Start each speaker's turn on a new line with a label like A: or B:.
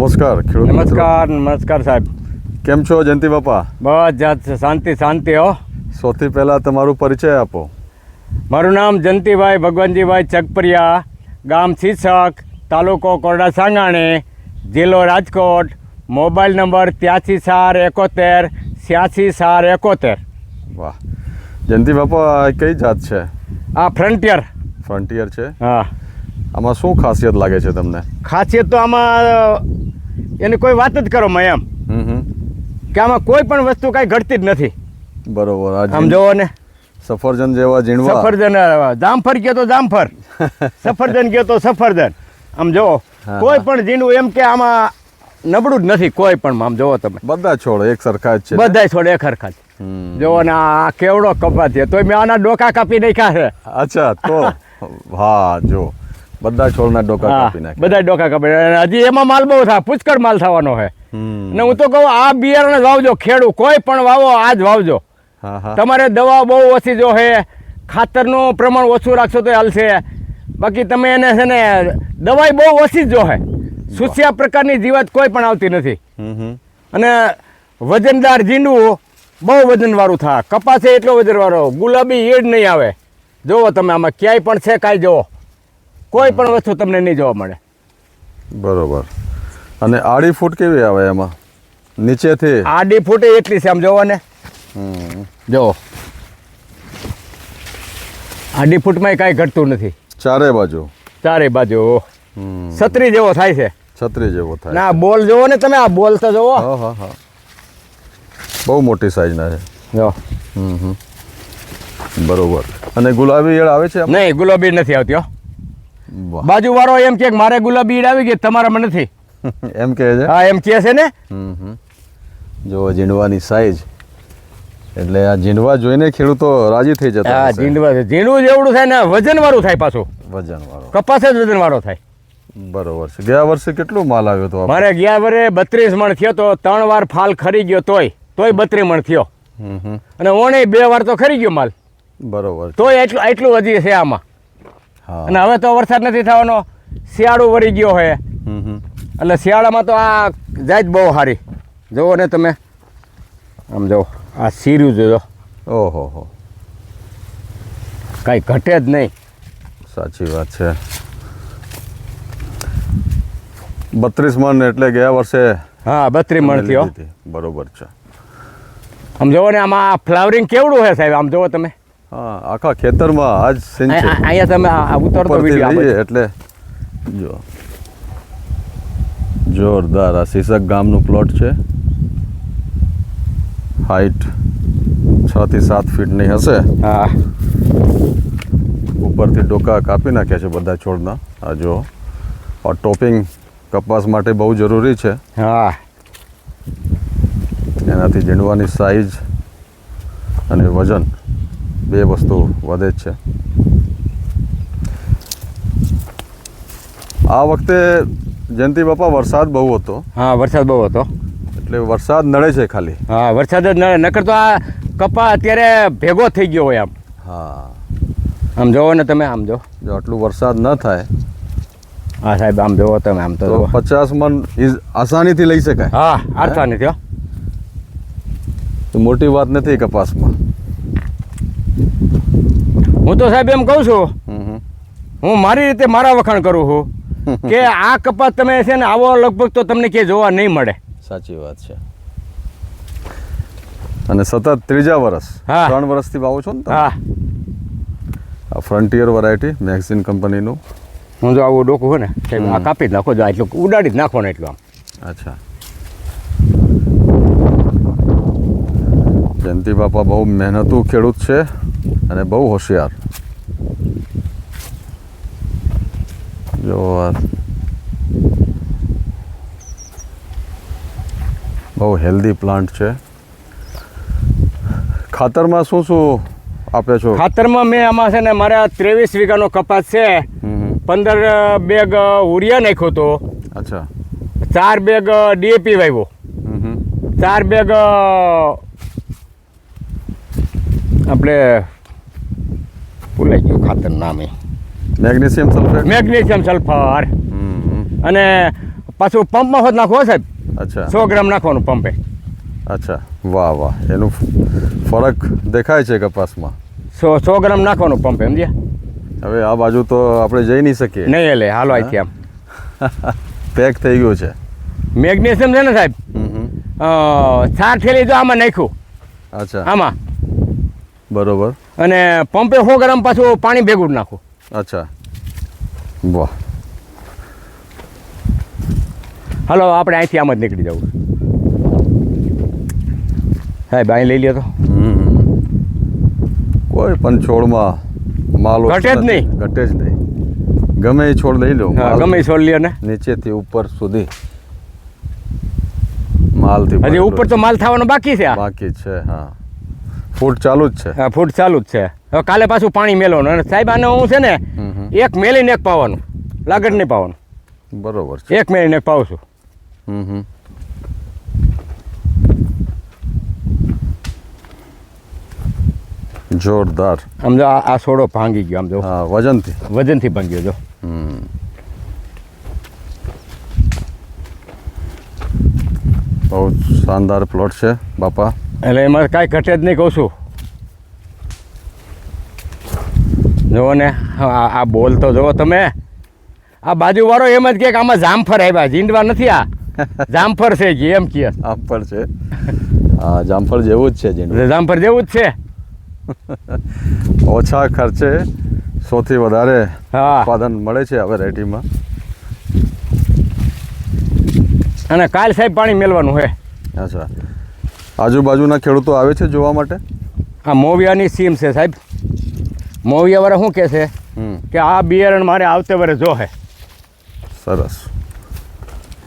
A: નમસ્કાર ખેડૂત
B: નમસ્કાર સાહેબ.
A: કેમ છો જયંતિ બાપા?
B: બસ શાંતિ હો.
A: સૌથી પહેલાં તમારું પરિચય આપો.
B: મારું નામ જયંતિભાઈ ભગવાનજીભાઈ ચકપરિયા, ગામ શીશક, તાલુકો કોરડા સાંગાણી, જિલ્લો રાજકોટ, મોબાઈલ નંબર 83 471 86 471.
A: વાહ, જયંતિ બાપા આ કઈ જાત છે?
B: આ ફ્રન્ટિયર.
A: ફ્રન્ટિયર છે.
B: હા.
A: આમાં શું ખાસિયત લાગે છે તમને?
B: ખાસિયત તો આમાં એની કોઈ વાત જ કરો મેં એમ કે આમાં કોઈ પણ વસ્તુ કાંઈ ઘટતી જ નથી.
A: બરોબર.
B: આમ જોવો ને,
A: સફરજન જેવા ઝીણવા.
B: સફરજન, જામફળ કહો તો જામફળ, સફરજન કહો તો સફરજન. આમ જોવો, કોઈ પણ ઝીણું એમ કે આમાં નબળું જ નથી કોઈ પણ. આમ જોવો તમે,
A: બધા છોડ એક સરખા જ છે.
B: બધા છોડ એક સરખા જ. જોવો ને આ કેવડો કપાસ છે, તોય મેં આના ડોકા કાપી નાખ્યા છે.
A: અચ્છા, તો હા, જો બધા છોડના ડોકા કાપી નાખ્યા.
B: બધા ડોકા કાપી. હજી એમાં માલ બહુ થાય, પુષ્કળ માલ થવાનો છે. ને હું તો કહું આ બિયારણ વાવજો, ખેડૂત કોઈ પણ વાવો આ જ વાવજો. તમારે દવા બહુ ઓછી જો હે, ખાતરનું પ્રમાણ ઓછું રાખશો તો હાલશે. બાકી તમે એને છે ને દવાઈ બહુ ઓછી જ જો હે. સુસ્યા પ્રકારની જીવાત કોઈ પણ આવતી નથી. અને વજનદાર ઝીંડું બહુ વજનવાળું થાય. કપાસે એટલો વજનવાળો, ગુલાબી ઈડ નહીં આવે. જુઓ તમે આમાં ક્યાંય પણ છે કાંઈ જુઓ, કોઈ પણ વસ્તુ તમને નહીં જોવા મળે.
A: બરોબર. અને આડી ફૂટ કેવી આવે એમાં નીચેથી?
B: આડી ફૂટે એટલી છે, આમ જોવો ને. જો આડી ફૂટમાં કાંઈ ઘટતું નથી.
A: ચારે બાજુ
B: છત્રી જેવો થાય છે.
A: છત્રી જેવો થાય.
B: ના બોલ જોવો ને તમે, આ બોલ તો જોવો.
A: હા, બહુ મોટી સાઈઝના છે.
B: જો
A: બરોબર. અને ગુલાબી ઈયળ આવે છે?
B: નહીં, ગુલાબી નથી આવતી હો. બાજુ વાળો એમ કે મારે ગુલાબી ઈયળ આવી ગઈ, તમારામાં નથી
A: એમ કહે છે.
B: હા, એમ કહે છે ને.
A: જો ઝીંડવાની સાઈઝ, એટલે આ ઝીંડવા જોઈને ખેડૂતો રાજી થઈ જતા.
B: હા, ઝીંડવું જેવડું થાય ને વજન વાળું થાય. પાછું
A: વજન વાળો
B: કપાસ જ વજન વાળો થાય.
A: બરોબર છે. ગયા વર્ષે કેટલું માલ આવ્યો હતો?
B: મારે ગયા વર્ષે 32 મણ થયો તો 3 વાર ફાલ ખરી ગયો, તોય 32 મણ થયો. અને ઓણે 2 વાર તો ખરી ગયો માલ.
A: બરોબર.
B: તોય એટલું હજી છે આમાં. અને હવે તો વરસાદ નથી થવાનો, શિયાળો વળી ગયો હોય. એટલે શિયાળામાં તો આ જાત બહુ સારી. જુઓ ને તમે, આમ જુઓ આ સીર્યું જોજો.
A: ઓહો,
B: કાંઈ ઘટે જ નહીં.
A: સાચી વાત છે. 32 મણ એટલે ગયા વર્ષે?
B: હા, 32 મણ થયો.
A: બરોબર છે.
B: આમ જુઓ ને, આમાં ફ્લાવરિંગ કેવડું છે સાહેબ, આમ જુઓ તમે.
A: હા, આખા ખેતરમાં આજ સિંચ છે.
B: અહીંયા તમે ઉતરતો વિડીયો
A: એટલે જો જોરદાર. આ શીશક ગામનું પ્લોટ છે. હાઈટ 6 થી 7 ફીટની હશે.
B: હા,
A: ઉપરથી ડોકા કાપી નાખ્યા છે બધા છોડના. આ જો આ ટોપિંગ કપાસ માટે બહુ જરૂરી છે.
B: હા,
A: એનાથી ઝીંડવાની સાઈઝ અને વજન બે વસ્તુ વધે જ છે. આ વખતે જયંતિ બાપા વરસાદ બહુ હતો.
B: હા, વરસાદ બહુ હતો
A: એટલે વરસાદ નડે છે ખાલી.
B: હા, વરસાદ જ નકર તો આ કપા અત્યારે ભેગો થઈ ગયો હોય આમ.
A: હા,
B: આમ જોવો ને તમે, આમ જો
A: આટલું વરસાદ ન થાય.
B: હા સાહેબ, આમ જોવો તમે, આમ તો
A: 50 મણ આસાનીથી લઈ શકાય.
B: હા, આટલા નથી હો.
A: મોટી વાત નથી કપાસમાં.
B: હું તો સાહેબ એમ કહું છું, હું મારી રીતે મારા વખાણ કરું છું કે આ કપાસ તમે છે ને આવો લગભગ તો તમને ક્યાંય જોવા નહીં મળે.
A: સાચી વાત છે. અને સતત ત્રીજા વર્ષ, 3 વર્ષથી વાવો છો ને તમે?
B: હા.
A: આ ફ્રન્ટિયર વેરાયટી મેગઝીન કંપનીનું.
B: હું જો આવું ડોકું હોય ને, આ કાપી જ નાખો, જો એટલું ઉડાડી જ નાખો ને એટલું આમ.
A: અચ્છા. જયંતિ બાપા બહુ મહેનતુ ખેડૂત છે અને બહુ હોશિયાર. જો બહુ હેલ્ધી પ્લાન્ટ છે. ખાતરમાં શું શું આપે છો?
B: ખાતરમાં મેં આમાં છે ને મારા 23 વીઘાનો કપાસ છે. 15 બેગ ઉરિયા નાખ્યો તો.
A: અચ્છા.
B: 4 બેગ ડીએપી વાવ્યો. 4 બેગ આપણે ભૂલાઈ ગયું ખાતર નામ,
A: મેગ્નેશિયમ સલ્ફેટ.
B: Magnesium sulphur. અને પાછું પંપમાં હોત નાખવો સાહેબ,
A: અચ્છા
B: 100 ગ્રામ નાખવાનું પંપે.
A: અચ્છા, વાહ વાહ, એનું ફરક દેખાય છે કપાસમાં.
B: 100 ગ્રામ નાખવાનું પંપે, સમજ્યા?
A: હવે આ બાજુ તો આપણે જઈ નહીં શકીએ,
B: નહીં એટલે હાલો અહીંથી આમ
A: પેક થઈ ગયું છે.
B: મેગ્નેશિયમ છે ને સાહેબ, 4 થેલી જો આમાં નાખ્યું,
A: અચ્છા,
B: આમાં,
A: બરોબર.
B: અને પંપે 100 ગ્રામ પાછું પાણી ભેગું જ નાખું.
A: અચ્છા, વાહ.
B: હાલો આપણે અહીંથી આમ જ નીકળી જવું સાહેબ. અહીં લઈ લ્યો તો
A: કોઈ પણ છોડમાં માલ ઓછો
B: ઘટે જ
A: નથી.
B: નહીં.
A: ઘટે જ નહીં. ગમે એ છોડ લઈ લો,
B: હા,
A: માલ
B: ગમે ઈ છોડ લ્યો ને.
A: નીચેથી ઉપર સુધી માલથી
B: હજી
A: ભરેલું
B: ઉપર તો માલ થવાનો બાકી છે.
A: બાકી જ છે. હા, ફૂટ ચાલુ જ છે.
B: હા, ફૂટ ચાલુ જ છે. હવે કાલે પાછું પાણી મેલવાનું, અને સાહેબ આને હું છે ને એક મેલીને એક પાવાનું, લાગડ નહીં પાવાનું.
A: બરોબર છે.
B: એક મેલીને એક પાવું છું.
A: જોરદાર.
B: આમ જો આ સોડો ભાંગી ગયો, આમ જો
A: હા, વજનથી.
B: વજનથી ભાંગ્યો જો.
A: બહુ શાનદાર પ્લોટ છે બાપા.
B: એટલે એમાં કાંઈ ઘટે જ નહીં, કહું છું. જુઓ ને આ બોલ તો જુઓ તમે. આ બાજુવાળો એમ જ કહે કે આમાં જામફળ આવ્યા, જીંડવા નથી, આ જામફળ છે કે એમ કહે.
A: જામફળ છે. હા, જામફળ જેવું જ છે જીંડવું.
B: જામફળ જેવું જ છે.
A: ઓછા ખર્ચે સૌથી વધારે
B: હા,
A: ઉત્પાદન મળે છે આ વેરાયટીમાં.
B: અને કાલ સાહેબ પાણી મેળવાનું છે.
A: અચ્છા, આજુબાજુના ખેડૂતો આવે છે જોવા માટે?
B: આ મોવિયાની સીમ છે સાહેબ. મોવિયાવાળા શું કહે છે કે આ બિયારણ મારે આવતે વર્ષે જો હે.
A: સરસ.